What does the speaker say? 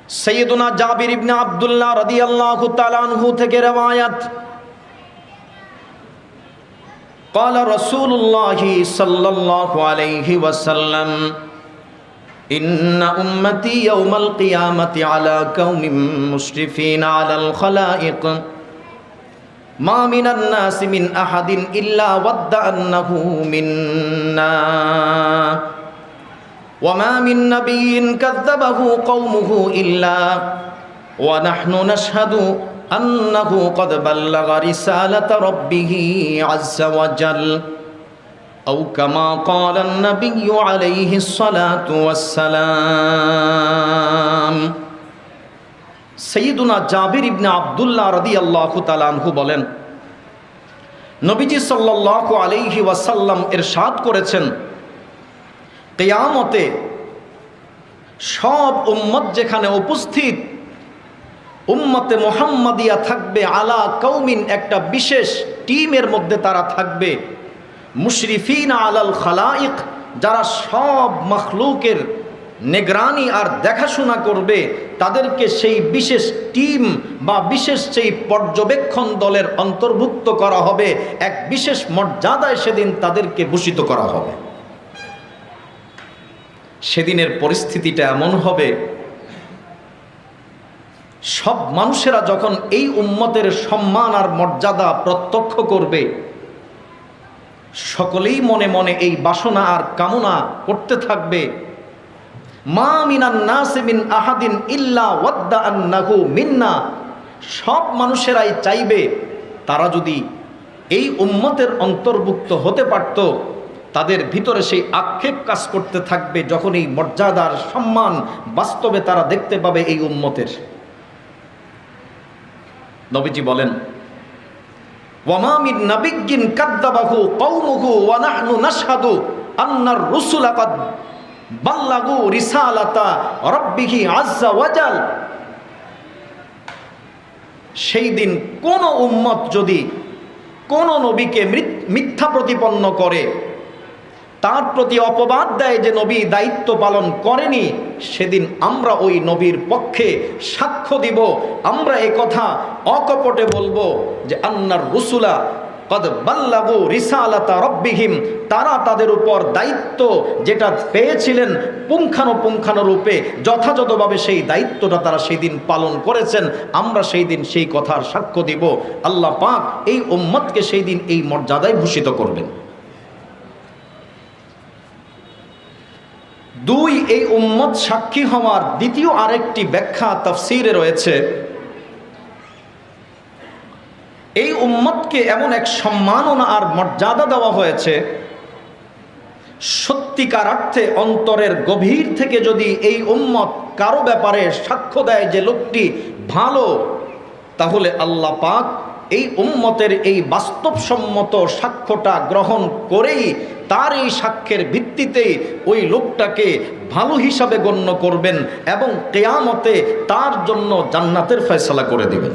সৈয়দুনা জাবির ইবনে আব্দুল্লাহ রাদিয়াল্লাহু তাআলা আনহু থেকে রওয়ায়াত, قال رسول الله صلى الله عليه وسلم إن أمتي يوم القيامة على قوم مشرفين على الخلائق ما من الناس من أحد إلا ود أنه منا وما من نبي كذبه قومه إلا ونحن نشهد أنه قد بلغ رسالة ربه عز وجل أو كما قال النبي عليه الصلاة والسلام। সৈয়দুনা জাবির ইবনে আব্দুল্লাহ রাদিয়াল্লাহু তাআলা আনহু বলেন, নবীজি সাল্লাল্লাহু আলাইহি ওয়াসাল্লাম ইরশাদ করেছেন, কিয়ামতে সব উম্মত যেখানে উপস্থিত, উম্মতে মুহাম্মাদিয়া থাকবে আলা কওমিন, একটা বিশেষ টিমের মধ্যে তারা থাকবে, মুশরিফিন আলাল খালাইক, যারা সব মাখলুকের নিগরানি আর দেখাশোনা করবে, তাদেরকে সেই বিশেষ টিম বা বিশেষ সেই পর্যবেক্ষণ দলের অন্তর্ভুক্ত করা হবে, এক বিশেষ মর্যাদায় সেদিন তাদেরকে ভূষিত করা হবে। সেদিনের পরিস্থিতিটা এমন হবে, সব মানুষেরা যখন এই উম্মতের সম্মান আর মর্যাদা প্রত্যক্ষ করবে, সকলেই মনে মনে এই বাসনা আর কামনা করতে থাকবে, মা মিনান নাসি মিন আহাদিন ইল্লা ওয়াদ্দা আন্নাহু মিন্না, সব মানুষেরাই চাইবে তারা যদি এই উম্মতের অন্তর্ভুক্ত হতে পারত। তাদের ভিতরে সেই আক্ষেপ কাজ করতে থাকবে যখন এই মর্যাদার সম্মান বাস্তবে তারা দেখতে পাবে এই উম্মতের। নবীজি বলেন, ওয়ামা মিন নাবিয়্যিন কাযযাবাহু কওমুহু ওয়া নাহনু নাশহাদু আন্নার রুসুলা কাদ বাল্লাগু রিসালাতা রাব্বিহি আযজা ওয়াজাল। সেই দিন কোন উম্মত যদি কোন নবীকে মিথ্যা প্রতিপন্ন করে, তার প্রতি অপবাদ দেয় যে নবী দায়িত্ব পালন করেনি, সেদিন আমরা ওই নবীর পক্ষে সাক্ষ্য দিব, আমরা এই কথা অকপটে বলবো যে আন্নার রুসুলা কদ বাল্লাগু রিসালাতা রাব্বিহিম, তারা তাদের উপর দায়িত্ব যেটা পেয়েছিলেন পুঙ্খানুপুঙ্খানুরূপে যথাযথভাবে সেই দায়িত্বটা তারা সেই দিন পালন করেছেন, আমরা সেই দিন সেই কথার সাক্ষ্য দিব। আল্লাহ পাক এই উম্মতকে সেই দিন এই মর্যাদায় ভূষিত করবেন। দুই, এই উম্মত সাক্ষী হওয়ার দ্বিতীয় আরেকটি ব্যাখ্যা তাফসীরে রয়েছে, এই উম্মতকে এমন এক সম্মাননা আর মর্যাদা দেওয়া হয়েছে, সত্যিকার অর্থে অন্তরের গভীর থেকে যদি এই উম্মত কারো ব্যাপারে সাক্ষ্য দেয় যে লোকটি ভালো, তাহলে আল্লাহ পাক এই উম্মতের এই বাস্তবসম্মত সাক্ষ্যটা গ্রহণ করেই তার এই সাক্ষ্যের ভিত্তিতে ওই লোকটাকে ভালো হিসাবে গণ্য করবেন এবং কিয়ামতে তার জন্য জান্নাতের ফয়সালা করে দিবেন।